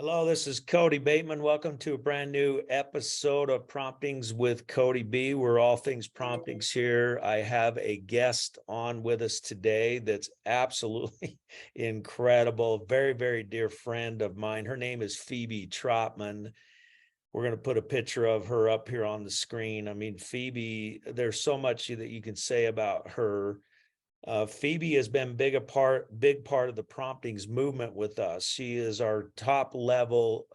Hello, this is Kody Bateman. Welcome to a brand new episode of Promptings with Kody B. We're all things promptings here. I have a guest on with us today that's absolutely incredible. Very, very dear friend of mine. Her name is Phebe Trotman. We're going to put a picture of her up here on the screen. I mean, Phebe, there's so much that you can say about her. Phebe has been big part of the Promptings movement with us. She is our top level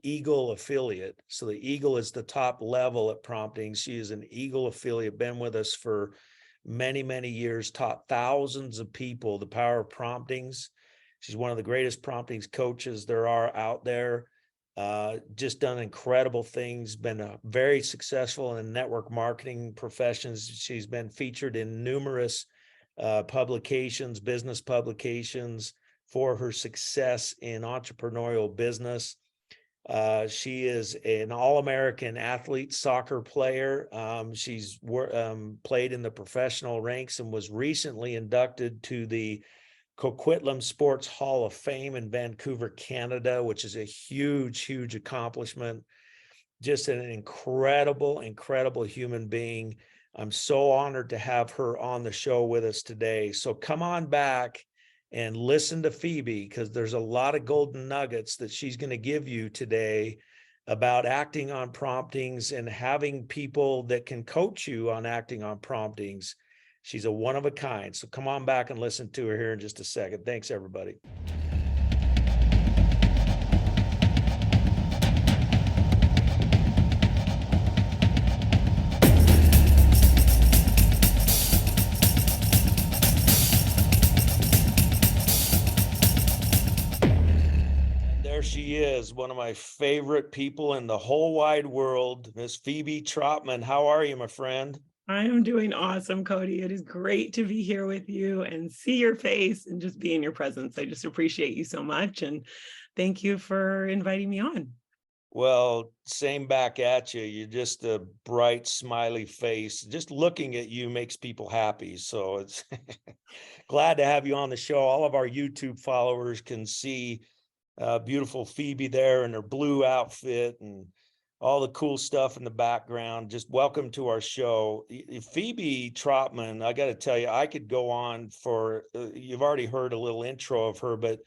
Eagle affiliate. So the Eagle is the top level at Promptings. She is an Eagle affiliate, been with us for many, many years, taught thousands of people the power of Promptings. She's one of the greatest Promptings coaches there are out there. Just done incredible things, been very successful in network marketing professions. She's been featured in numerous publications, business publications, for her success in entrepreneurial business. She is an All-American athlete, soccer player. She's played in the professional ranks and was recently inducted to the Coquitlam Sports Hall of Fame in Vancouver, Canada, which is a huge, huge accomplishment. Just an incredible, incredible human being. I'm so honored to have her on the show with us today. So come on back and listen to Phebe, because there's a lot of golden nuggets that she's going to give you today about acting on promptings and having people that can coach you on acting on promptings. She's a one of a kind. So come on back and listen to her here in just a second. Thanks, everybody. There she is, one of my favorite people in the whole wide world, Miss Phebe Trotman. How are you, my friend? I am doing awesome, Kody. It is great to be here with you and see your face and just be in your presence. I just appreciate you so much. And thank you for inviting me on. Well, same back at you. You're just a bright, smiley face. Just looking at you makes people happy. So it's glad to have you on the show. All of our YouTube followers can see beautiful Phebe there in her blue outfit and all the cool stuff in the background. Just welcome to our show. Phebe Trotman, I got to tell you, I could go on for, you've already heard a little intro of her, but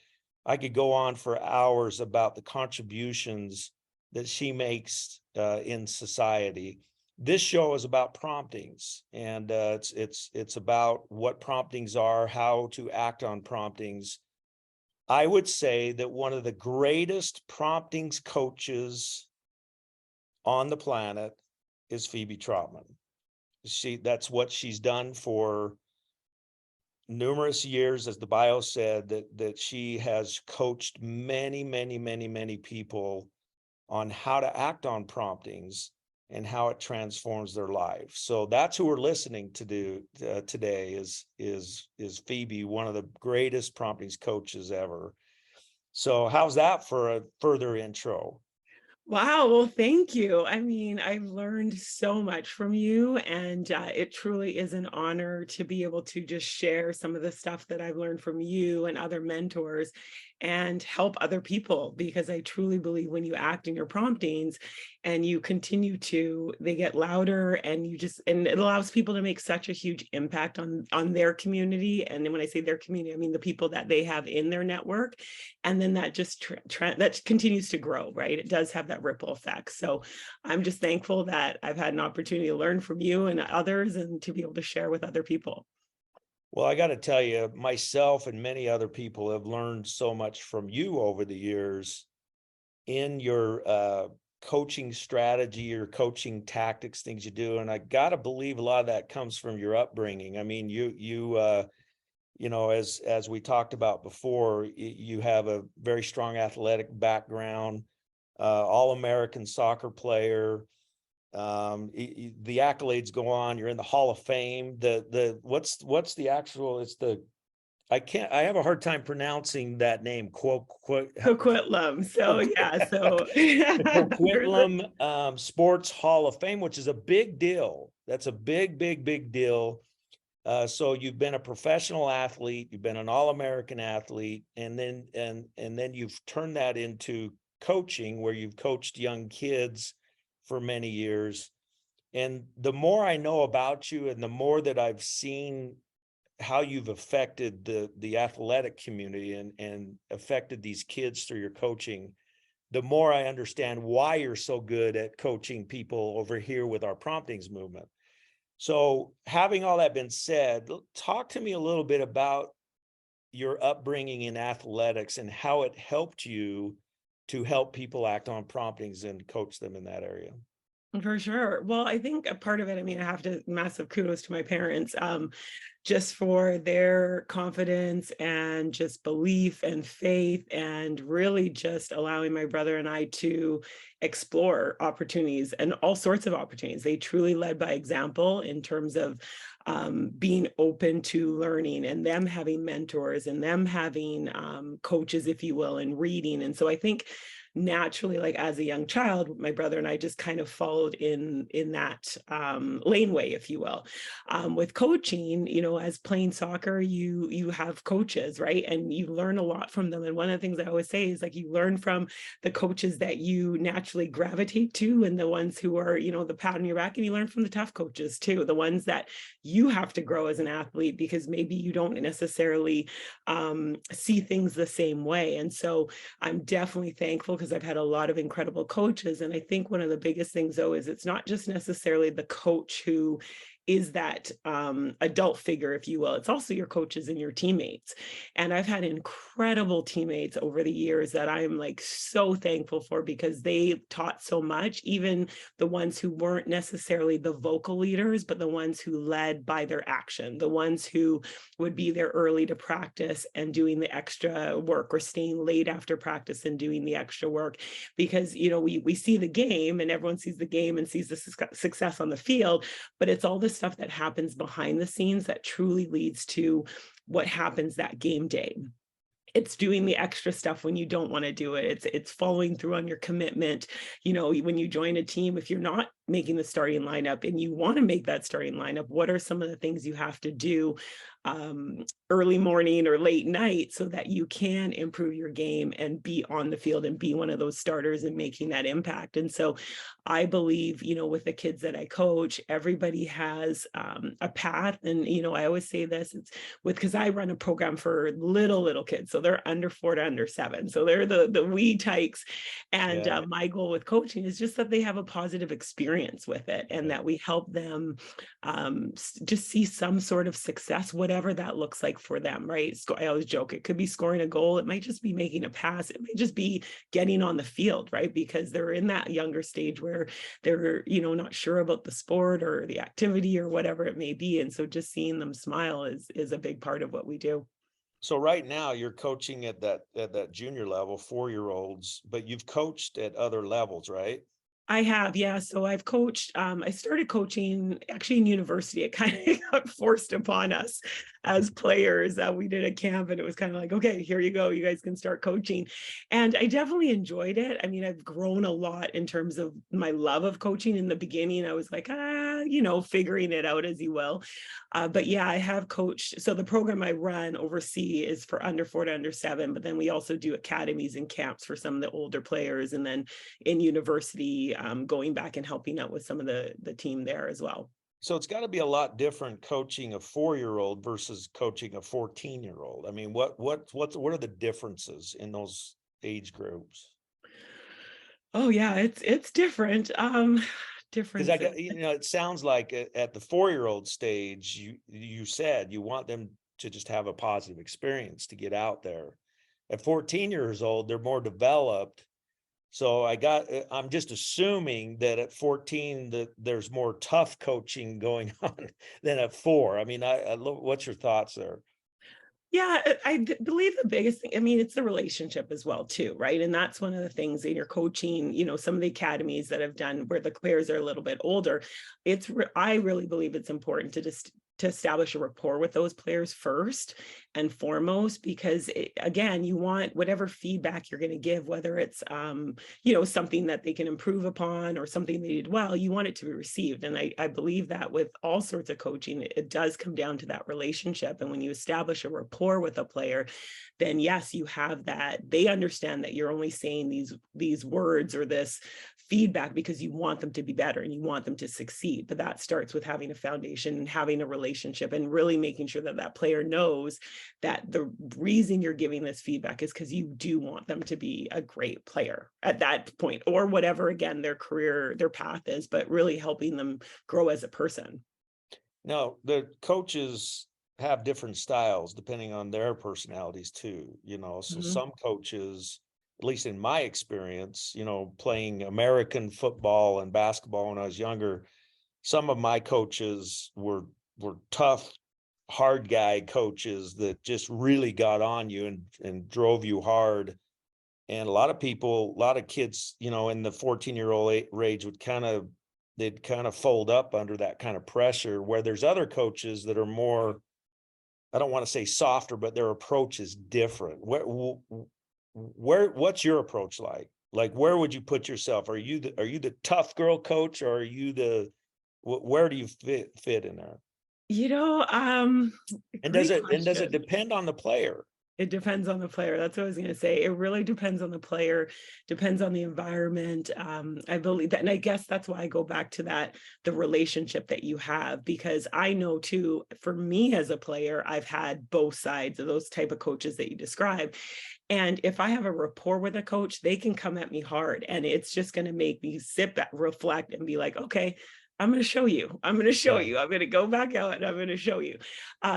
I could go on for hours about the contributions that she makes in society. This show is about promptings, and it's about what promptings are, how to act on promptings. I would say that one of the greatest promptings coaches on the planet is Phebe Trotman. That's what she's done for numerous years, as the bio said, that she has coached many, many, many, many people on how to act on promptings and how it transforms their life. So that's who we're listening to today is Phebe, one of the greatest promptings coaches ever. So how's that for a further intro? Wow. Well, thank you. I mean, I've learned so much from you, and it truly is an honor to be able to just share some of the stuff that I've learned from you and other mentors and help other people, because I truly believe when you act in your promptings and you continue to, they get louder, and and it allows people to make such a huge impact on their community. And when I say their community, I mean the people that they have in their network. And then that just that continues to grow, right? It does have that ripple effect. So I'm just thankful that I've had an opportunity to learn from you and others and to be able to share with other people. Well, I got to tell you, myself and many other people have learned so much from you over the years in your coaching strategy, your coaching tactics, things you do. And I got to believe a lot of that comes from your upbringing. I mean, you know, as we talked about before, you have a very strong athletic background, All-American soccer player. The accolades go on. You're in the Hall of Fame. What's the actual? It's the I have a hard time pronouncing that name. Coquitlam. So yeah, so Coquitlam Sports Hall of Fame, which is a big deal. That's a big, big, big deal. So you've been a professional athlete, you've been an All-American athlete, and then you've turned that into coaching, where you've coached young kids for many years. And the more I know about you and the more that I've seen how you've affected the athletic community and affected these kids through your coaching, the more I understand why you're so good at coaching people over here with our Promptings movement. So having all that been said, talk to me a little bit about your upbringing in athletics and how it helped you to help people act on promptings and coach them in that area. For sure. Well, I think a part of it, I mean, I have to massive kudos to my parents, just for their confidence and just belief and faith, and really just allowing my brother and I to explore opportunities and all sorts of opportunities. They truly led by example in terms of being open to learning, and them having mentors, and them having coaches, if you will, and reading. And so I think naturally, like as a young child, my brother and I just kind of followed in that laneway, if you will. With coaching, as playing soccer, you have coaches, right? And you learn a lot from them. And one of the things I always say is, like, you learn from the coaches that you naturally gravitate to, and the ones who are, the pat on your back, and you learn from the tough coaches too, the ones that you have to grow as an athlete, because maybe you don't necessarily see things the same way. And so I'm definitely thankful, because I've had a lot of incredible coaches. And I think one of the biggest things, though, is it's not just necessarily the coach who is that adult figure, if you will. It's also your coaches and your teammates. And I've had incredible teammates over the years that I'm like so thankful for, because they taught so much, even the ones who weren't necessarily the vocal leaders, but the ones who led by their action, the ones who would be there early to practice and doing the extra work, or staying late after practice and doing the extra work. Because, we see the game, and everyone sees the game and sees the success on the field, but it's all the stuff that happens behind the scenes that truly leads to what happens that game day. It's doing the extra stuff when you don't want to do it. It's following through on your commitment. When you join a team, if you're not making the starting lineup and you want to make that starting lineup, what are some of the things you have to do early morning or late night, so that you can improve your game and be on the field and be one of those starters and making that impact? And so I believe, with the kids that I coach, everybody has a path. And, I always say this, because I run a program for little kids. So they're under 4 to under 7. So they're the wee tykes. And my goal with coaching is just that they have a positive experience with it, and that we help them just see some sort of success, whatever that looks like for them, right? I always joke, it could be scoring a goal. It might just be making a pass. It may just be getting on the field, right? Because they're in that younger stage where they're, not sure about the sport or the activity or whatever it may be. And so just seeing them smile is a big part of what we do. So right now you're coaching at that junior level, 4-year-olds, but you've coached at other levels, right? I have, yeah. So I've coached, I started coaching actually in university. It kind of got forced upon us as players. We did a camp, and it was kind of like, okay, here you go. You guys can start coaching. And I definitely enjoyed it. I mean, I've grown a lot in terms of my love of coaching. In the beginning, I was like, figuring it out, as you will. But yeah, I have coached. So the program I run oversee is for under 4 to under 7, but then we also do academies and camps for some of the older players. And then in university, going back and helping out with some of the team there as well. So it's got to be a lot different coaching a 4-year-old versus coaching a 14-year-old. I mean, what are the differences in those age groups? Oh yeah, it's different. Because it sounds like at the 4-year-old stage, you said you want them to just have a positive experience to get out there. At 14 years old, they're more developed. So I'm just assuming that at 14 that there's more tough coaching going on than at 4. I mean, what's your thoughts there? Yeah, I believe the biggest thing, I mean, it's the relationship as well too, right? And that's one of the things in your coaching, some of the academies that I've done where the players are a little bit older, I really believe it's important to just to establish a rapport with those players first and foremost, because again, you want whatever feedback you're going to give, whether it's, something that they can improve upon or something they did well, you want it to be received. And I believe that with all sorts of coaching, it does come down to that relationship. And when you establish a rapport with a player, then yes, you have that. They understand that you're only saying these words or this feedback because you want them to be better and you want them to succeed. But that starts with having a foundation and having a relationship and really making sure that that player knows that the reason you're giving this feedback is because you do want them to be a great player at that point, or whatever, again, their career, their path is, but really helping them grow as a person. Now, the coaches have different styles depending on their personalities too, so some coaches, at least in my experience, playing American football and basketball when I was younger, some of my coaches were tough, hard guy coaches that just really got on you and drove you hard. And a lot of kids, in the 14-year-old age they'd kind of fold up under that kind of pressure, where there's other coaches that are more, I don't want to say softer, but their approach is different. What's your approach like? Like, where would you put yourself? Are you the tough girl coach, or are you where do you fit in there? And does it depend on the player? It depends on the player. That's what I was going to say. It really depends on the player, depends on the environment. I believe that. And I guess that's why I go back to the relationship that you have, because I know too, for me as a player, I've had both sides of those type of coaches that you describe. And if I have a rapport with a coach, they can come at me hard, and it's just going to make me sit back, reflect, and be like, okay, I'm going to show you. I'm going to show you. I'm going to go back out and I'm going to show you.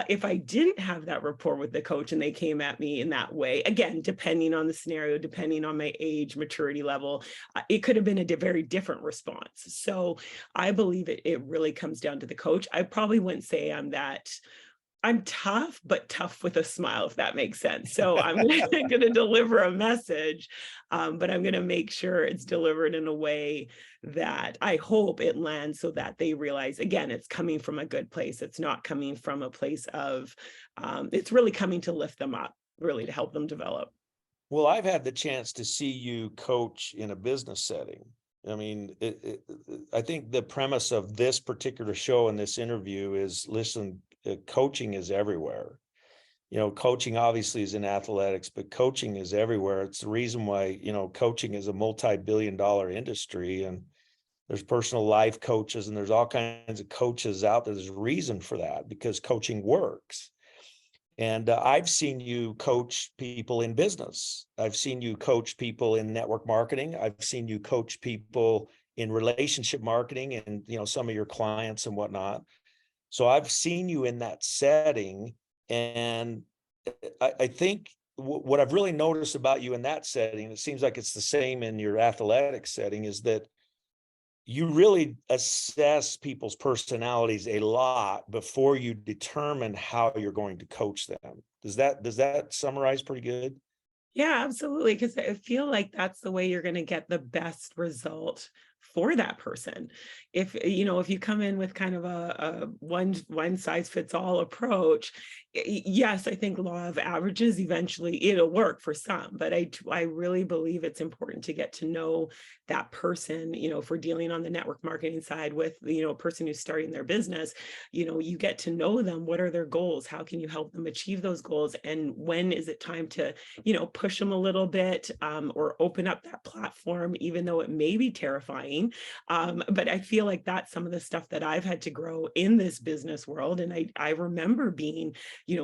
If I didn't have that rapport with the coach and they came at me in that way, again, depending on the scenario, depending on my age, maturity level, it could have been a very different response. So I believe it really comes down to the coach. I probably wouldn't say I'm tough, but tough with a smile, if that makes sense. So I'm going to deliver a message, but I'm going to make sure it's delivered in a way that I hope it lands so that they realize, again, it's coming from a good place. It's not coming from a place of, it's really coming to lift them up, really to help them develop. Well, I've had the chance to see you coach in a business setting. I mean, I think the premise of this particular show and this interview is, listen, coaching is everywhere. Coaching obviously is in athletics, but coaching is everywhere. It's the reason why, coaching is a multi-billion-dollar industry, and there's personal life coaches and there's all kinds of coaches out there. There's a reason for that, because coaching works. And I've seen you coach people in business. I've seen you coach people in network marketing. I've seen you coach people in relationship marketing and, some of your clients and whatnot. So I've seen you in that setting. And I think what I've really noticed about you in that setting, it seems like it's the same in your athletic setting, is that you really assess people's personalities a lot before you determine how you're going to coach them. Does that summarize pretty good? Yeah, absolutely. Because I feel like that's the way you're going to get the best result for that person. If you come in with kind of a one size fits all approach, yes, I think law of averages, eventually it'll work for some, but I really believe it's important to get to know that person. If we're dealing on the network marketing side with, a person who's starting their business, you get to know them. What are their goals? How can you help them achieve those goals? And when is it time to, push them a little bit, or open up that platform, even though it may be terrifying. But I feel like that's some of the stuff that I've had to grow in this business world. And I remember being,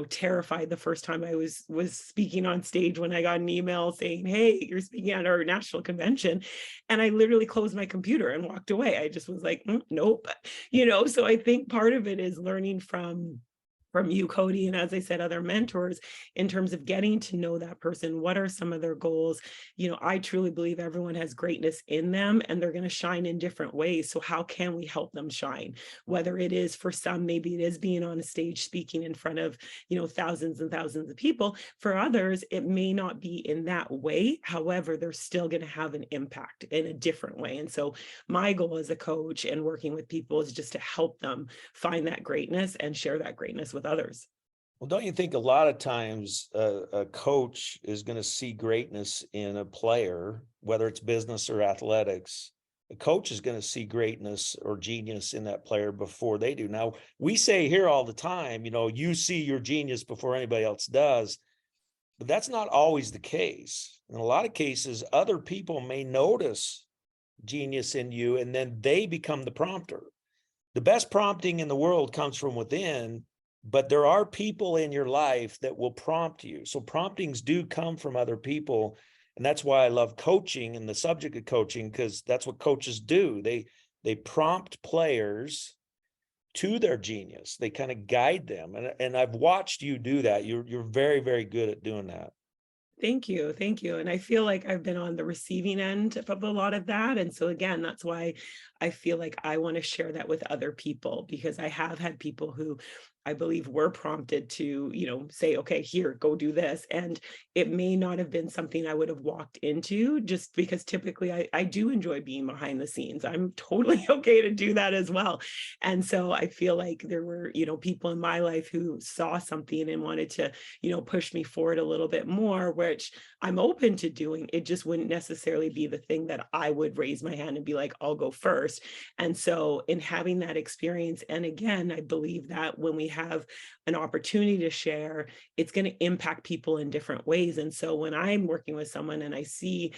terrified the first time I was speaking on stage, when I got an email saying, hey, you're speaking at our national convention. And I literally closed my computer and walked away. I just was like, nope. So I think part of it is learning from from you, Kody, and as I said, other mentors, in terms of getting to know that person. What are some of their goals? I truly believe everyone has greatness in them and they're going to shine in different ways. So how can we help them shine? Whether it is, for some, maybe it is being on a stage speaking in front of, thousands and thousands of people. For others, it may not be in that way. However, they're still going to have an impact in a different way. And so my goal as a coach and working with people is just to help them find that greatness and share that greatness with others. Well, don't you think a lot of times a coach is going to see greatness in a player, whether it's business or athletics? A coach is going to see greatness or genius in that player before they do. Now, we say here all the time, you see your genius before anybody else does, but that's not always the case. In a lot of cases, other people may notice genius in you, and then they become the prompter. The best prompting in the world comes from within, but there are people in your life that will prompt you. So promptings do come from other people. And that's why I love coaching and the subject of coaching, because that's what coaches do. They prompt players to their genius. They kind of guide them. And I've watched you do that. You're very, very good at doing that. Thank you. Thank you. And I feel like I've been on the receiving end of a lot of that. And so again, that's why I feel like I want to share that with other people, because I have had people who I believe were prompted to, say, okay, here, go do this. And it may not have been something I would have walked into, just because typically I do enjoy being behind the scenes. I'm totally okay to do that as well. And so I feel like there were, people in my life who saw something and wanted to, push me forward a little bit more, which I'm open to doing. It just wouldn't necessarily be the thing that I would raise my hand and be like, I'll go first. And so in having that experience, and again, I believe that when we have an opportunity to share, it's going to impact people in different ways. And so when I'm working with someone and I see,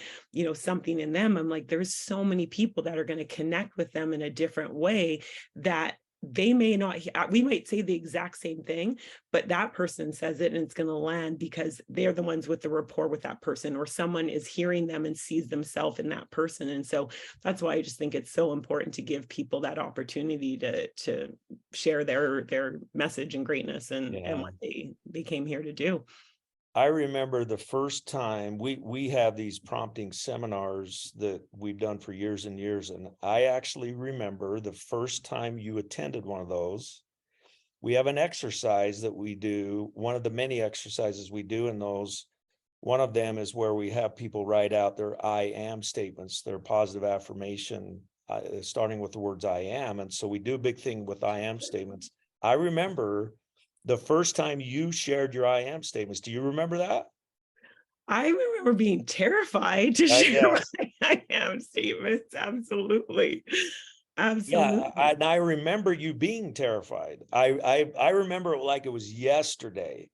something in them, I'm like, there's so many people that are going to connect with them in a different way that they may not, we might say the exact same thing, but that person says it and it's going to land because they're the ones with the rapport with that person, or someone is hearing them and sees themselves in that person. And so that's why I just think it's so important to give people that opportunity to share their message and greatness and what they came here to do. I remember the first time we have these prompting seminars that we've done for years and years. And I actually remember the first time you attended one of those. We have an exercise that we do, one of the many exercises we do in those. One of them is where we have people write out their I am statements, their positive affirmation, starting with the words I am. And so we do a big thing with I am statements. I remember the first time you shared your I am statements. Do you remember that? I remember being terrified to share my I am statements. Absolutely. Absolutely. Yeah, and I remember you being terrified. I remember it like it was yesterday.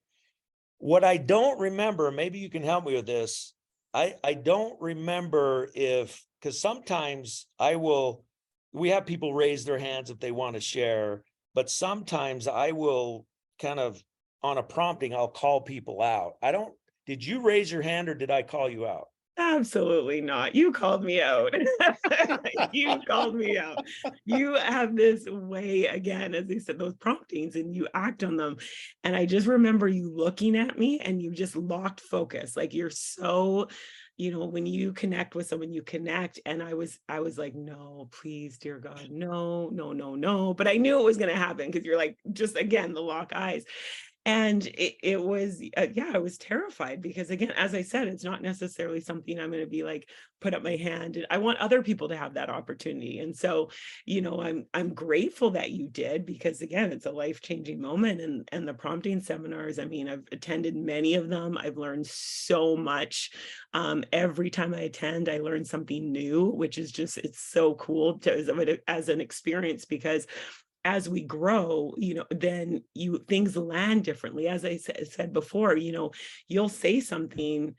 What I don't remember, maybe you can help me with this. I don't remember because sometimes we have people raise their hands if they want to share, but sometimes I will kind of, on a prompting, I'll call people out. Did you raise your hand or did I call you out? Absolutely not. You called me out. You called me out. You have this way, again, as they said, those promptings, and you act on them. And I just remember you looking at me and you just locked focus. Like you're so, when you connect with someone, you connect. And I was like, no, please, dear God, no, no, no, no. But I knew it was going to happen because you're like, just again, the lock eyes. And it was, I was terrified because, again, as I said, it's not necessarily something I'm going to be like, put up my hand. And I want other people to have that opportunity. And so, I'm grateful that you did, because again, it's a life-changing moment. And the prompting seminars, I mean, I've attended many of them. I've learned so much. Every time I attend, I learn something new, which is just, it's so cool as an experience, because as we grow, then things land differently. As I said before, you'll say something,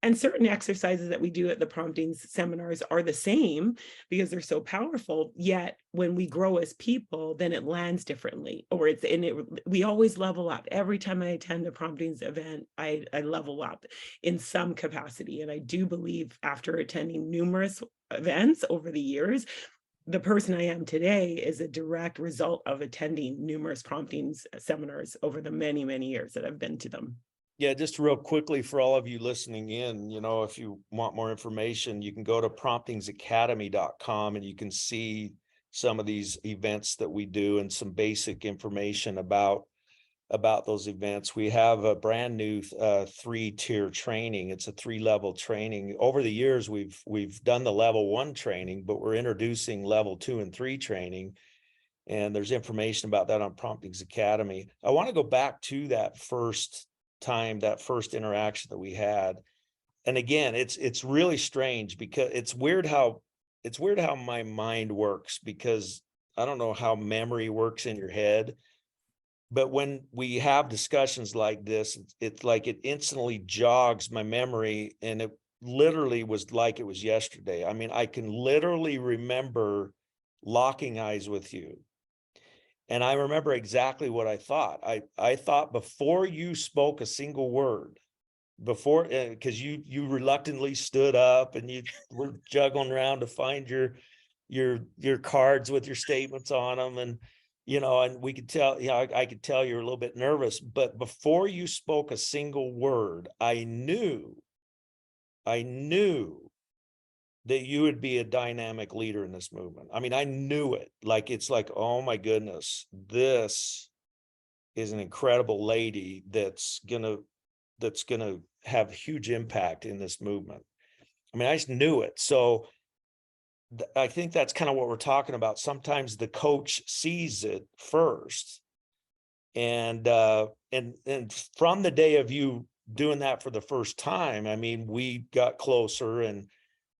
and certain exercises that we do at the prompting seminars are the same because they're so powerful. Yet when we grow as people, then it lands differently, or we always level up. Every time I attend a promptings event, I level up in some capacity. And I do believe, after attending numerous events over the years, the person I am today is a direct result of attending numerous promptings seminars over the many, many years that I've been to them. Yeah, just real quickly for all of you listening in, if you want more information, you can go to promptingsacademy.com and you can see some of these events that we do and some basic information about those events. We have a brand new 3-tier training. It's a 3-level training. Over the years, we've done the level 1 training, but we're introducing level 2 and 3 training. And there's information about that on Promptings Academy. I want to go back to that first interaction that we had. And again, it's really strange because it's weird how my mind works, because I don't know how memory works in your head. But when we have discussions like this, it's like it instantly jogs my memory, and it literally was like it was yesterday. I mean, I can literally remember locking eyes with you. And I remember exactly what I thought. I thought before you spoke a single word, because you reluctantly stood up and you were juggling around to find your cards with your statements on them, and and we could tell, I could tell you're a little bit nervous, but before you spoke a single word, I knew that you would be a dynamic leader in this movement. I mean, I knew it. Like, it's like, oh my goodness, this is an incredible lady that's gonna have huge impact in this movement. I mean, I just knew it. So I think that's kind of what we're talking about. Sometimes the coach sees it first. And from the day of you doing that for the first time, I mean, we got closer,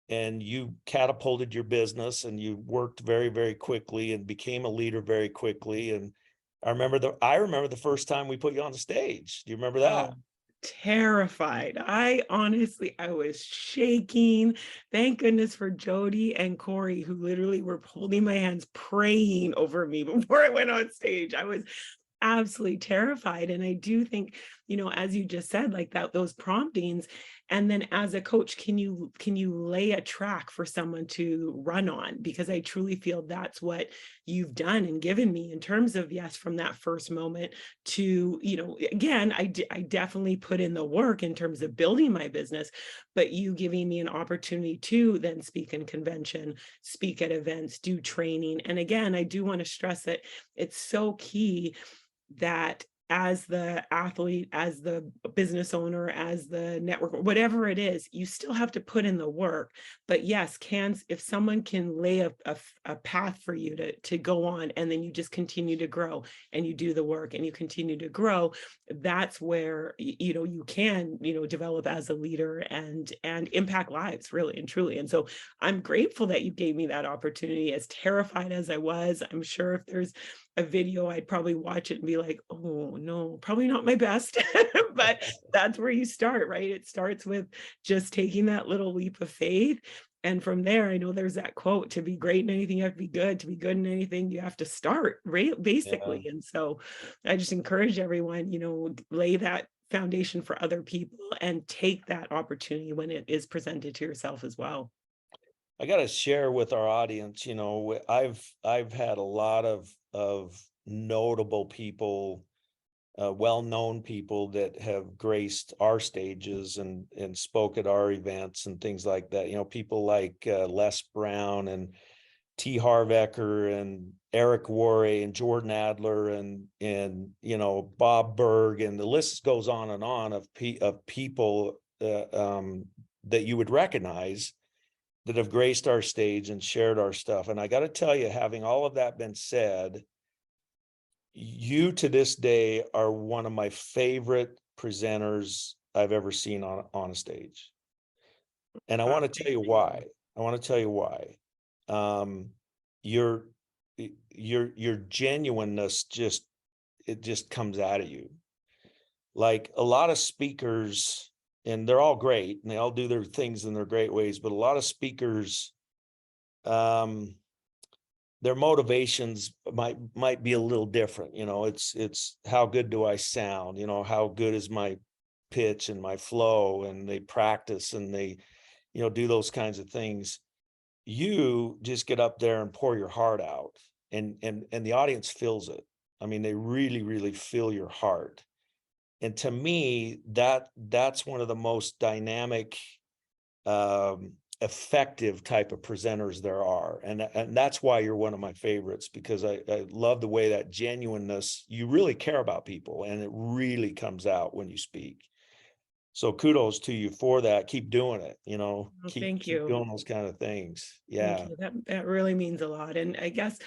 and you catapulted your business, and you worked very, very quickly and became a leader very quickly. And I remember the first time we put you on the stage. Do you remember that? Oh, terrified. I was shaking. Thank goodness for Jody and Corey, who literally were holding my hands, praying over me before I went on stage. I was absolutely terrified. And I do think, as you just said, like that, those promptings, and then as a coach, can you lay a track for someone to run on? Because I truly feel that's what you've done and given me in terms of, yes, from that first moment to, again, I definitely put in the work in terms of building my business, but you giving me an opportunity to then speak in convention, speak at events, do training. And again, I do want to stress that it's so key that as the athlete, as the business owner, as the network, whatever it is, you still have to put in the work. But yes, if someone can lay a path for you to go on, and then you just continue to grow and you do the work and you continue to grow, that's where, you can, develop as a leader and impact lives, really and truly. And so I'm grateful that you gave me that opportunity. As terrified as I was, I'm sure if there's a video, I'd probably watch it and be like, oh no, probably not my best. But that's where you start, right? It starts with just taking that little leap of faith. And from there, I know there's that quote, to be great in anything, you have to be good. To be good in anything, you have to start, right? Basically. Yeah. And so I just encourage everyone, lay that foundation for other people and take that opportunity when it is presented to yourself as well. I got to share with our audience, I've had a lot of notable people, well-known people that have graced our stages and spoke at our events and things like that. People like Les Brown and T. Harv Eker and Eric Worre and Jordan Adler and Bob Berg, and the list goes on and on of people that you would recognize that have graced our stage and shared our stuff. And I got to tell you, having all of that been said, you to this day are one of my favorite presenters I've ever seen on a stage. And I want to tell you why. Your genuineness just comes out of you. Like a lot of speakers, and they're all great and they all do their things in their great ways, but a lot of speakers, their motivations might be a little different. It's how good do I sound? How good is my pitch and my flow? And they practice and they, do those kinds of things. you just get up there and pour your heart out, and the audience feels it. I mean, they really, really feel your heart. And to me, that's one of the most dynamic, effective type of presenters there are. And that's why you're one of my favorites, because I love the way that genuineness, you really care about people, and it really comes out when you speak. So kudos to you for that. Keep doing it, Well, keep thank you. doing those kind of things. Thank Yeah. you. That really means a lot. And I guess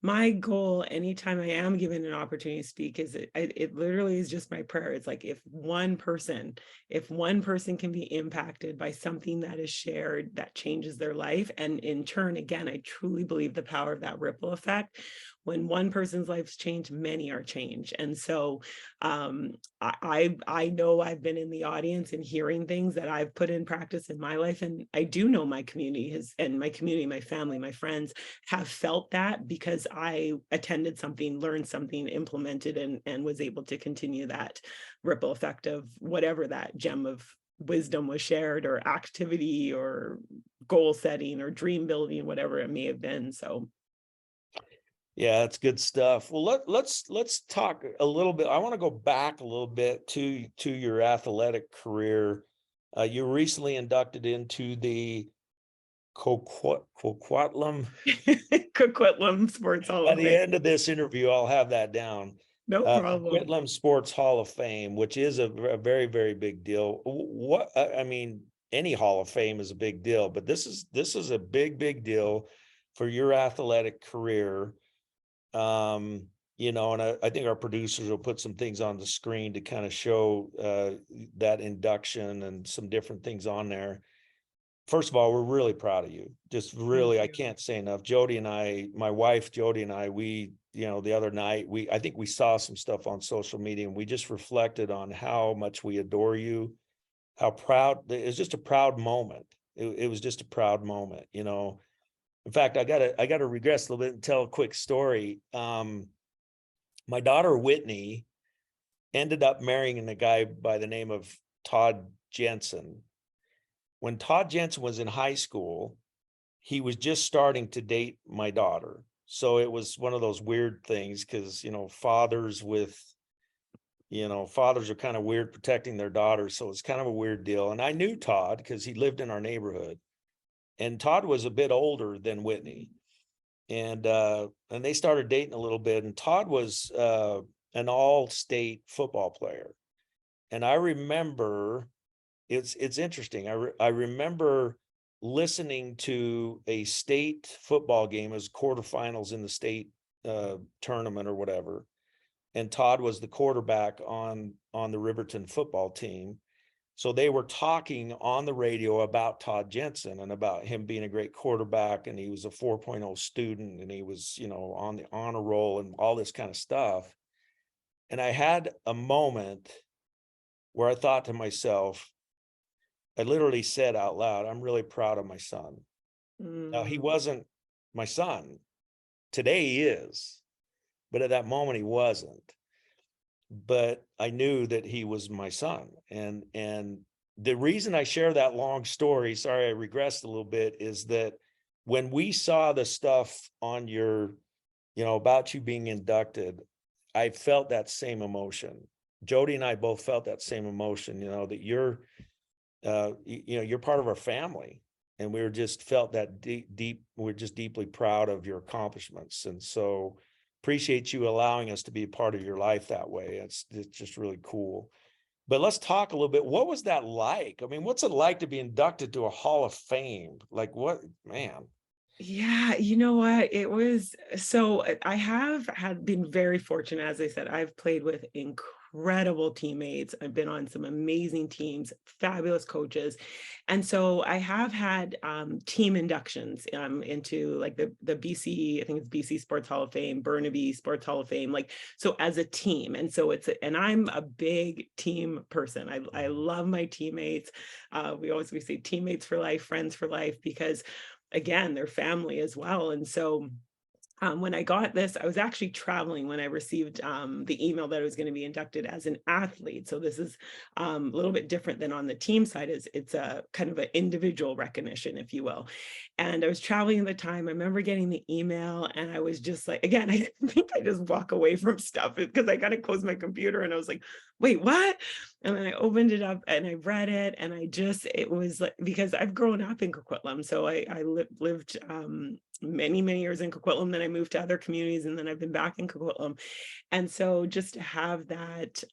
my goal, anytime I am given an opportunity to speak, is it literally is just my prayer. It's like if one person can be impacted by something that is shared that changes their life, and in turn, again, I truly believe the power of that ripple effect. When one person's life's changed, many are changed. And so I know I've been in the audience and hearing things that I've put in practice in my life. And I do know my community my family, my friends have felt that, because I attended something, learned something, implemented, and was able to continue that ripple effect of whatever that gem of wisdom was shared, or activity, or goal setting, or dream building, whatever it may have been. So Yeah, that's good stuff. Well, let's talk a little bit. I want to go back a little bit to your athletic career. You were recently inducted into the Coquitlam. Coquitlam Sports Hall By of the Fame. end of this interview, I'll have that down. No problem. Coquitlam Sports Hall of Fame, which is a very, very big deal. What I mean, any Hall of Fame is a big deal, but this is a big deal for your athletic career. And I think our producers will put some things on the screen to kind of show that induction and some different things on there. First of all, we're really proud of you. Just Thank really, I you. can't say enough. Jody and I, my wife Jody and I, the other night, I think we saw some stuff on social media, and we just reflected on how much we adore you, how proud. It was just a proud moment. It was just a proud moment. In fact, I gotta regress a little bit and tell a quick story. My daughter Whitney ended up marrying a guy by the name of Todd Jensen. When Todd Jensen was in high school, he was just starting to date my daughter. So it was one of those weird things, because fathers are kind of weird protecting their daughters. So it's kind of a weird deal. And I knew Todd because he lived in our neighborhood. And Todd was a bit older than Whitney. And they started dating a little bit. And Todd was an all-state football player. And I remember, it's interesting. I remember listening to a state football game as quarterfinals in the state tournament or whatever. And Todd was the quarterback on the Riverton football team. So they were talking on the radio about Todd Jensen and about him being a great quarterback, and he was a 4.0 student, and he was, on the honor roll and all this kind of stuff. And I had a moment where I thought to myself, I literally said out loud, I'm really proud of my son. Now, he wasn't my son. Today he is, but at that moment he wasn't. But I knew that he was my son. And the reason I share that long story, sorry, I regressed a little bit, is that when we saw the stuff on your, about you being inducted, I felt that same emotion. Jody and I both felt that same emotion, that you're part of our family. And we were just felt that deep, we're just deeply proud of your accomplishments. And so appreciate you allowing us to be a part of your life that way. It's just really cool. But let's talk a little bit. What was that like? I mean, what's it like to be inducted to a Hall of Fame? Like, what, man? Yeah, you know what? It was so I have had been very fortunate. As I said, I've played with incredible teammates. I've been on some amazing teams, fabulous coaches. And so I have had team inductions into like the BC, I think it's BC Sports Hall of Fame, Burnaby Sports Hall of Fame, like so as a team. And so and I'm a big team person. I love my teammates. We say teammates for life, friends for life, because again, they're family as well. And so When I got this, I was actually traveling when I received the email that I was going to be inducted as an athlete. So this is a little bit different than on the team side. Is It's a kind of an individual recognition, if you will. And I was traveling at the time. I remember getting the email, and I was just like, again, I think I just walk away from stuff because I got to close my computer, and I was like, wait, what? And then I opened it up and I read it, and it was like, because I've grown up in Coquitlam, so I lived many, many years in Coquitlam. Then I moved to other communities, and then I've been back in Coquitlam. And so just to have that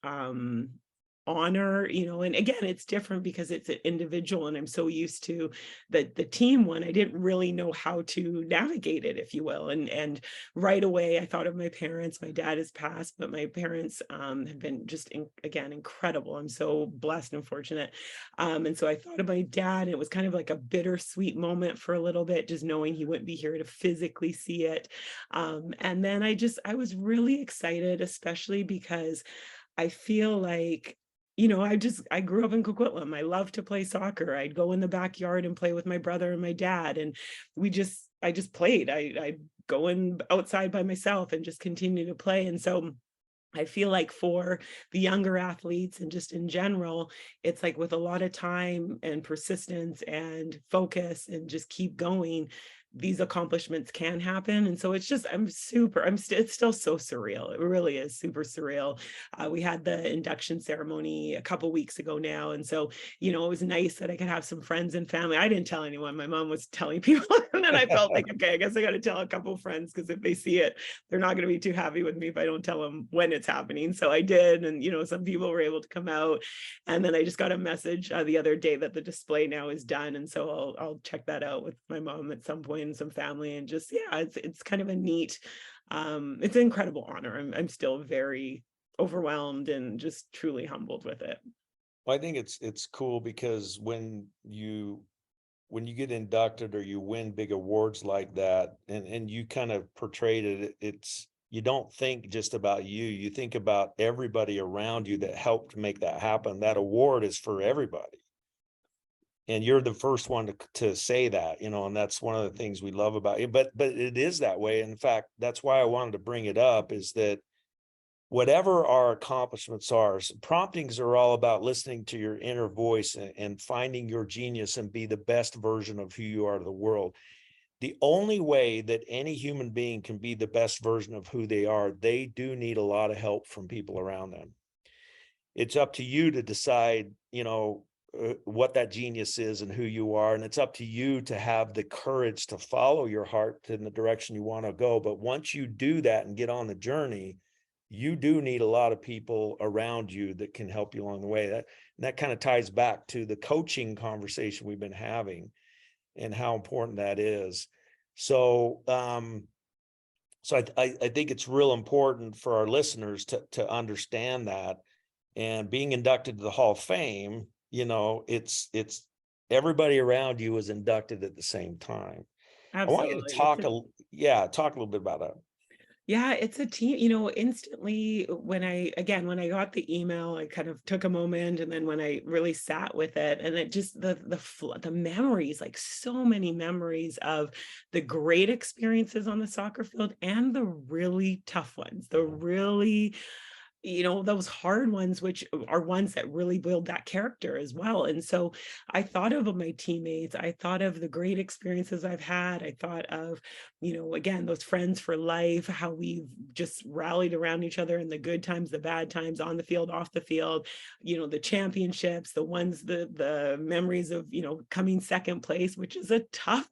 honor, and again, it's different because it's an individual, and I'm so used to the team one. I didn't really know how to navigate it, if you will. And right away I thought of my parents. My dad has passed, but my parents have been just again incredible. I'm so blessed and fortunate. And so I thought of my dad. It was kind of like a bittersweet moment for a little bit, just knowing he wouldn't be here to physically see it. And then I was really excited, especially because I feel like, I grew up in Coquitlam. I love to play soccer. I'd go in the backyard and play with my brother and my dad. And I just played. I'd go in outside by myself and just continue to play. And so I feel like for the younger athletes and just in general, it's like with a lot of time and persistence and focus and just keep going, these accomplishments can happen. And so it's just, it's still so surreal. It really is super surreal. We had the induction ceremony a couple weeks ago now. And so, it was nice that I could have some friends and family. I didn't tell anyone. My mom was telling people. And then I felt like, okay, I guess I got to tell a couple friends, because if they see it, they're not going to be too happy with me if I don't tell them when it's happening. So I did. And, some people were able to come out. And then I just got a message the other day that the display now is done. And so I'll check that out with my mom at some point and some family. And just, yeah, it's kind of a neat, it's an incredible honor. I'm still very overwhelmed and just truly humbled with it. Well, I think it's cool because when you get inducted or you win big awards like that, and you kind of portrayed it, you don't think just about you think about everybody around you that helped make that happen. That award is for everybody. And you're the first one to say that, and that's one of the things we love about you. But it is that way. In fact, that's why I wanted to bring it up, is that whatever our accomplishments are, promptings are all about listening to your inner voice and finding your genius and be the best version of who you are to the world. The only way that any human being can be the best version of who they are, they do need a lot of help from people around them. It's up to you to decide, what that genius is and who you are. And it's up to you to have the courage to follow your heart in the direction you want to go. But once you do that and get on the journey, you do need a lot of people around you that can help you along the way. That kind of ties back to the coaching conversation we've been having and how important that is. So, I think it's real important for our listeners to understand that. And being inducted to the Hall of Fame, it's everybody around you is inducted at the same time. I want you to Absolutely. talk a little bit about that. Yeah, it's a team, instantly when I got the email, I kind of took a moment, and then when I really sat with it, and it just the memories, like so many memories of the great experiences on the soccer field and the really tough ones, the really, those hard ones, which are ones that really build that character as well. And so I thought of my teammates, I thought of the great experiences I've had, I thought of, again, those friends for life, how we've just rallied around each other in the good times, the bad times, on the field, off the field, the championships, the memories of, coming second place, which is a tough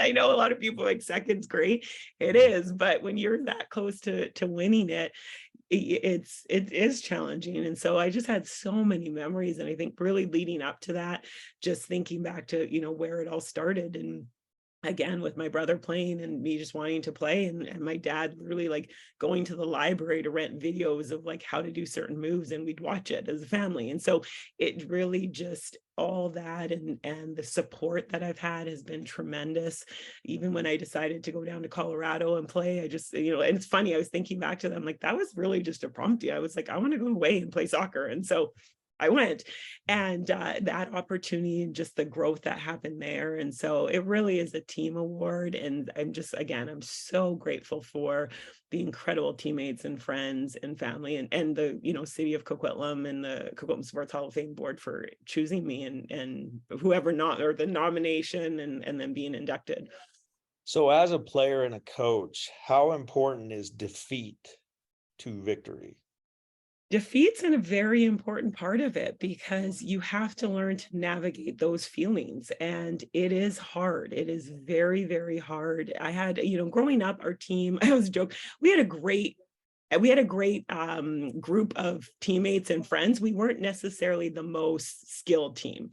I know a lot of people like second's great. It is, but when you're that close to winning it, it is challenging. And so I just had so many memories, and I think really leading up to that, just thinking back to where it all started, and again with my brother playing and me just wanting to play, and my dad really like going to the library to rent videos of like how to do certain moves, and we'd watch it as a family. And so it really just all that, and the support that I've had has been tremendous. Even when I decided to go down to Colorado and play, I just, and it's funny, I was thinking back to them, like that was really just a prompting. I was like, I want to go away and play soccer. And so I went. And that opportunity and just the growth that happened there. And so it really is a team award. And I'm so grateful for the incredible teammates and friends and family and the, city of Coquitlam and the Coquitlam Sports Hall of Fame board for choosing me and whoever not, or the nomination and then being inducted. So as a player and a coach, how important is defeat to victory? Defeat's a very important part of it because you have to learn to navigate those feelings. And it is hard. It is very, very hard. I had, growing up, our team, I always joke, we had a great group of teammates and friends. We weren't necessarily the most skilled team.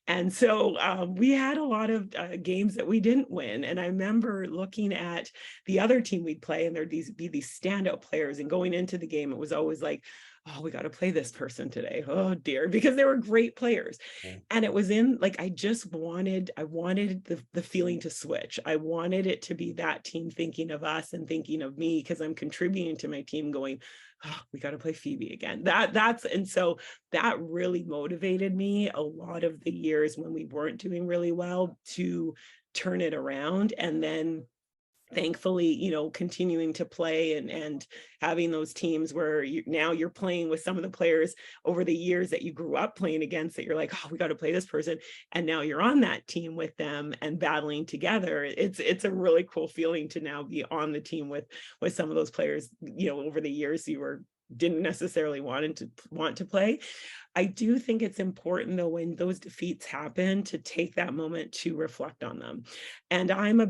And so we had a lot of games that we didn't win. And I remember looking at the other team we'd play, and there'd be these standout players. And going into the game, it was always like, oh, we got to play this person today. Oh dear, because they were great players. Yeah. And it was I wanted the feeling to switch. I wanted it to be that team thinking of us and thinking of me because I'm contributing to my team going, oh, we got to play Phebe again. And so that really motivated me a lot of the years when we weren't doing really well to turn it around. And then thankfully, continuing to play and having those teams where you're playing with some of the players over the years that you grew up playing against, that you're like, oh, we got to play this person. And now you're on that team with them and battling together. It's a really cool feeling to now be on the team with some of those players, over the years you didn't necessarily want to play. I do think it's important though, when those defeats happen, to take that moment to reflect on them. And I'm a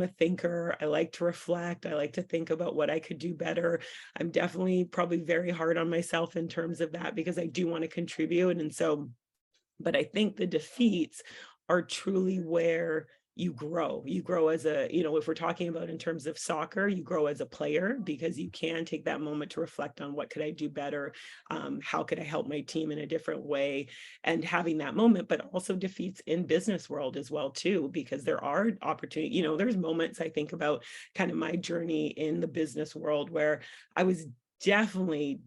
thinker. I like to reflect. I like to think about what I could do better. I'm definitely probably very hard on myself in terms of that because I do want to contribute. And so, but I think the defeats are truly where you grow as if we're talking about in terms of soccer, you grow as a player because you can take that moment to reflect on what could I do better? How could I help my team in a different way? And having that moment, but also defeats in business world as well too, because there are opportunities, there's moments I think about kind of my journey in the business world where I was definitely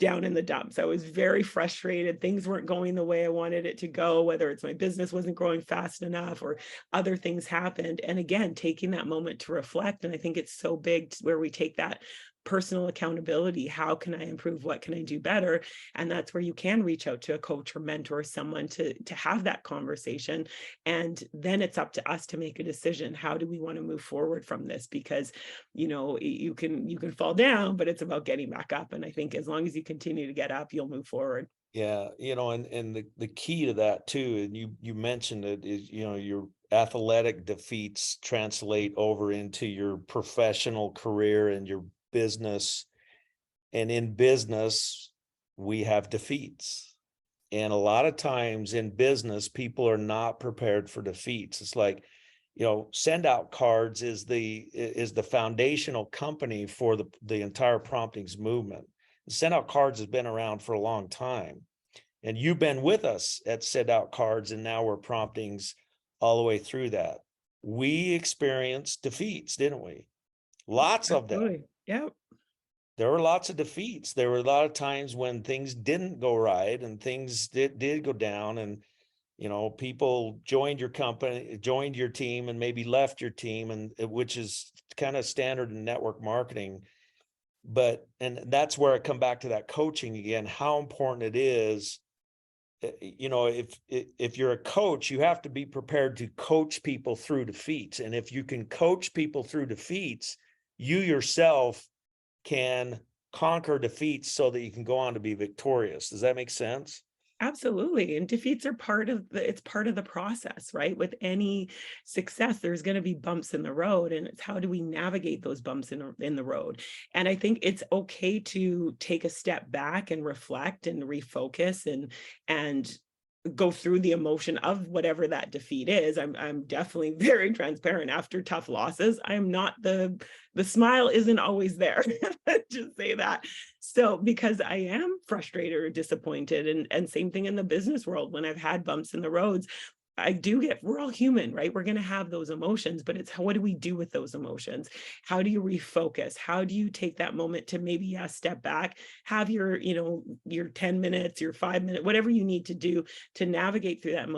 down in the dumps. I was very frustrated. Things weren't going the way I wanted it to go, whether it's my business wasn't growing fast enough or other things happened. And again, taking that moment to reflect. And I think it's so big where we take that personal accountability. How can I improve? What can I do better? And that's where you can reach out to a coach or mentor, someone to have that conversation. And then it's up to us to make a decision. How do we want to move forward from this? Because, you can fall down, but it's about getting back up. And I think as long as you continue to get up, you'll move forward. Yeah. And the key to that too, and you mentioned it, is, your athletic defeats translate over into your professional career and your business. And in business, we have defeats. And a lot of times in business, people are not prepared for defeats. It's like, Send Out Cards is the foundational company for the entire Promptings movement. Send Out Cards has been around for a long time. And you've been with us at Send Out Cards, and now we're Promptings all the way through that. We experienced defeats, didn't we? Lots of them. Yep. There were lots of defeats. There were a lot of times when things didn't go right and things did go down, and people joined your company, joined your team, and maybe left your team, and which is kind of standard in network marketing. And that's where I come back to that coaching again, how important it is. If you're a coach, you have to be prepared to coach people through defeats. And if you can coach people through defeats, you yourself can conquer defeats so that you can go on to be victorious. Does that make sense? Absolutely. And defeats are part of the process, right? With any success, there's going to be bumps in the road, and it's how do we navigate those bumps in the road? And I think it's okay to take a step back and reflect and refocus and go through the emotion of whatever that defeat is. I'm definitely very transparent after tough losses. I'm not the smile isn't always there. Just say that. So because I am frustrated or disappointed, and same thing in the business world when I've had bumps in the roads, we're all human, right? We're going to have those emotions, but it's what do we do with those emotions? How do you refocus? How do you take that moment to maybe step back, have your, your 10 minutes, your 5 minute, whatever you need to do to navigate through that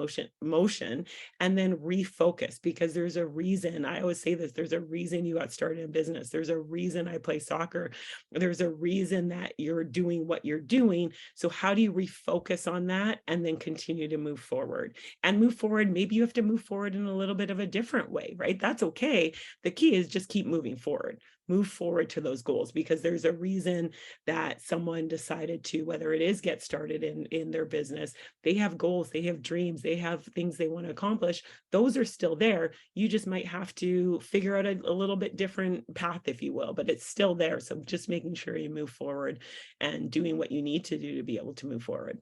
motion, and then refocus, because there's a reason. I always say this, there's a reason you got started in business. There's a reason I play soccer. There's a reason that you're doing what you're doing. So how do you refocus on that and then continue to move forward? And move forward, maybe you have to move forward in a little bit of a different way, right? That's okay. The key is just keep moving forward. Move forward to those goals, because there's a reason that someone decided to, whether it is get started in their business, they have goals, they have dreams, they have things they want to accomplish. Those are still there. You just might have to figure out a little bit different path, if you will, but it's still there. So just making sure you move forward and doing what you need to do to be able to move forward.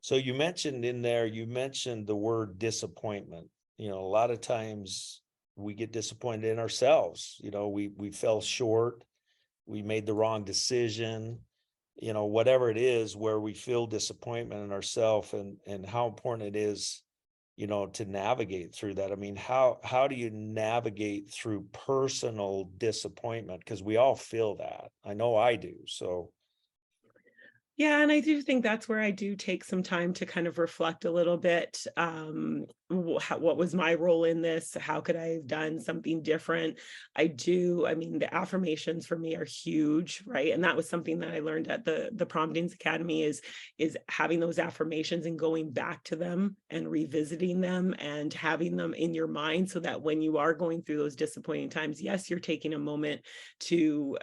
So you mentioned the word disappointment. A lot of times we get disappointed in ourselves. We fell short, we made the wrong decision, whatever it is, where we feel disappointment in ourselves, and how important it is, to navigate through that. I mean, how do you navigate through personal disappointment? Because we all feel that. I know I do. So Yeah, and I do think that's where I do take some time to kind of reflect a little bit. What was my role in this? How could I have done something different? I mean, the affirmations for me are huge, right? And that was something that I learned at the Promptings Academy is having those affirmations and going back to them and revisiting them and having them in your mind, so that when you are going through those disappointing times, yes, you're taking a moment to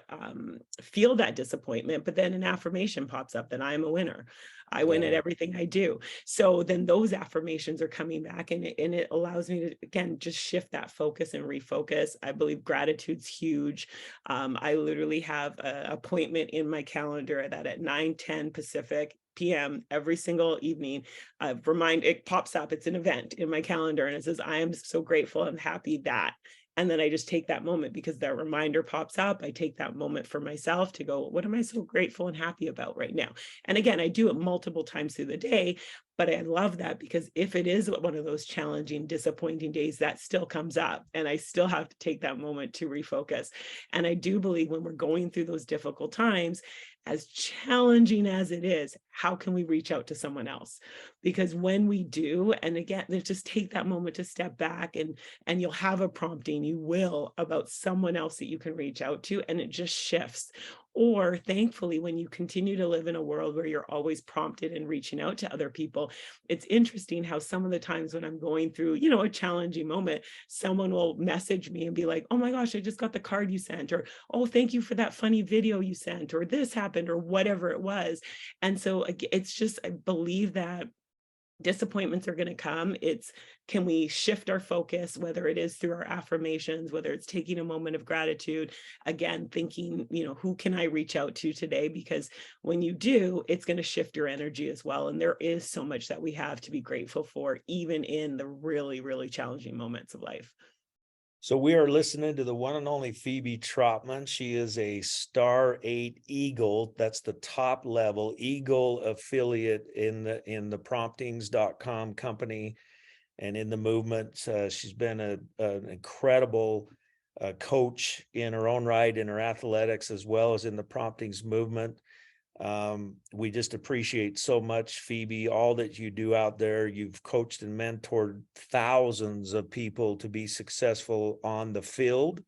feel that disappointment, but then an affirmation pops up that I am a winner. I win at everything I do. So then those affirmations are coming back, and it allows me to, again, just shift that focus and refocus. I believe gratitude's huge. I literally have an appointment in my calendar that at 9:10 Pacific PM every single evening, it pops up. It's an event in my calendar, and it says, I am so grateful and happy that. And then I just take that moment, because that reminder pops up. I take that moment for myself to go, what am I so grateful and happy about right now? And again, I do it multiple times through the day, but I love that, because if it is one of those challenging, disappointing days, that still comes up, and I still have to take that moment to refocus. And I do believe when we're going through those difficult times, as challenging as it is, how can we reach out to someone else? Because when we do, and again, just take that moment to step back, and you'll have a prompting, you will, about someone else that you can reach out to, and it just shifts. Or thankfully, when you continue to live in a world where you're always prompted and reaching out to other people, it's interesting how some of the times when I'm going through, a challenging moment, someone will message me and be like, oh my gosh, I just got the card you sent, or, oh, thank you for that funny video you sent, or this happened, or whatever it was. And so it's just, I believe that disappointments are going to come. It's, can we shift our focus, whether it is through our affirmations, whether it's taking a moment of gratitude, again, thinking, who can I reach out to today? Because when you do, it's going to shift your energy as well. And there is so much that we have to be grateful for, even in the really, really challenging moments of life. So we are listening to the one and only Phebe Trotman. She is a Star 8 Eagle. That's the top level Eagle affiliate in the Promptings.com company and in the movement. She's been an incredible coach in her own right, in her athletics, as well as in the Promptings movement. We just appreciate so much, Phebe, all that you do out there. You've coached and mentored thousands of people to be successful on the field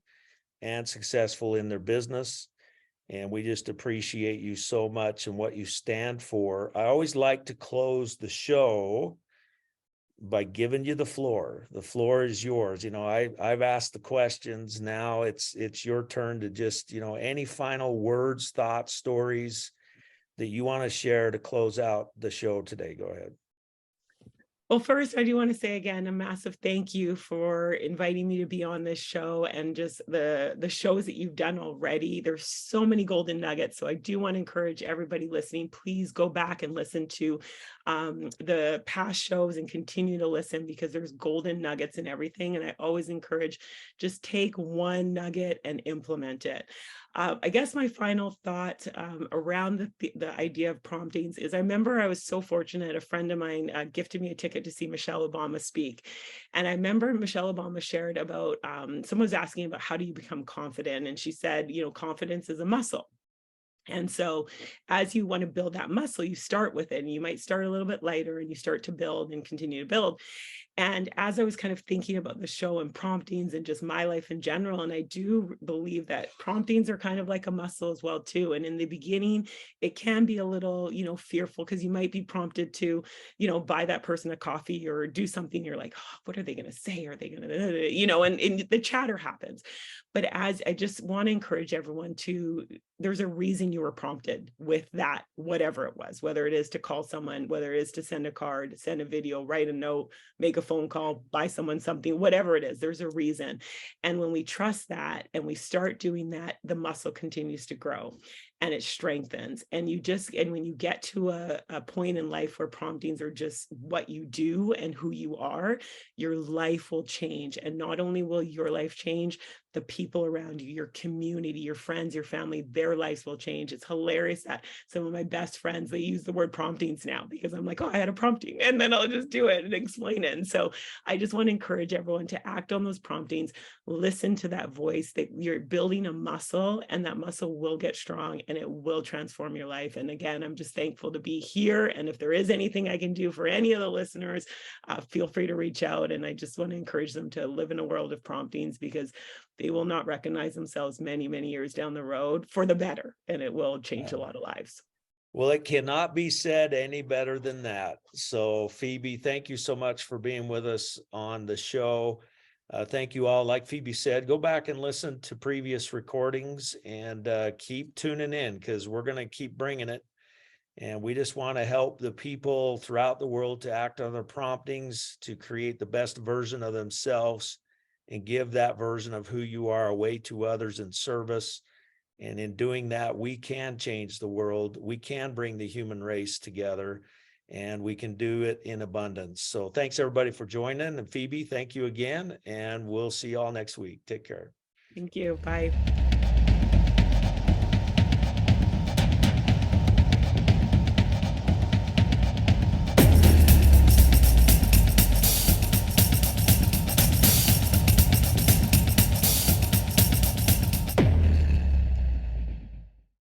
and successful in their business. And we just appreciate you so much and what you stand for. I always like to close the show by giving you the floor. The floor is yours. I've asked the questions. Now it's your turn to just, any final words, thoughts, stories that you want to share to close out the show today. Go ahead. Well, first, I do want to say again, a massive thank you for inviting me to be on this show, and just the shows that you've done already. There's so many golden nuggets. So I do want to encourage everybody listening, please go back and listen to the past shows and continue to listen, because there's golden nuggets in everything. And I always encourage, just take one nugget and implement it. I guess my final thought around the idea of promptings is, I remember I was so fortunate. A friend of mine gifted me a ticket to see Michelle Obama speak. And I remember Michelle Obama shared about, someone was asking about how do you become confident? And she said, confidence is a muscle. And so as you want to build that muscle, you start with it, and you might start a little bit lighter, and you start to build and continue to build. And as I was kind of thinking about the show and promptings and just my life in general, and I do believe that promptings are kind of like a muscle as well too. And in the beginning, it can be a little, fearful, because you might be prompted to, buy that person a coffee or do something. You're like, oh, what are they going to say? Are they going to, and the chatter happens. But as I just want to encourage everyone to, there's a reason you were prompted with that, whatever it was, whether it is to call someone, whether it is to send a card, send a video, write a note, make a phone call, buy someone something, whatever it is, there's a reason. And when we trust that and we start doing that, the muscle continues to grow and it strengthens. And when you get to a point in life where promptings are just what you do and who you are, your life will change. And not only will your life change, the people around you, your community, your friends, your family, their lives will change. It's hilarious that some of my best friends, they use the word promptings now, because I'm like, oh, I had a prompting, and then I'll just do it and explain it. And so I just want to encourage everyone to act on those promptings, listen to that voice, that you're building a muscle, and that muscle will get strong and it will transform your life. And again, I'm just thankful to be here. And if there is anything I can do for any of the listeners, feel free to reach out. And I just want to encourage them to live in a world of promptings, because they will not recognize themselves many, many years down the road for the better, and it will change a lot of lives. Well, it cannot be said any better than that. So Phebe, thank you so much for being with us on the show. Thank you all. Like Phebe said, go back and listen to previous recordings, and keep tuning in, because we're going to keep bringing it. And we just want to help the people throughout the world to act on their promptings, to create the best version of themselves, and give that version of who you are away to others in service. And in doing that, we can change the world. We can bring the human race together, and we can do it in abundance. So thanks everybody for joining. And Phebe, thank you again. And we'll see you all next week. Take care. Thank you. Bye.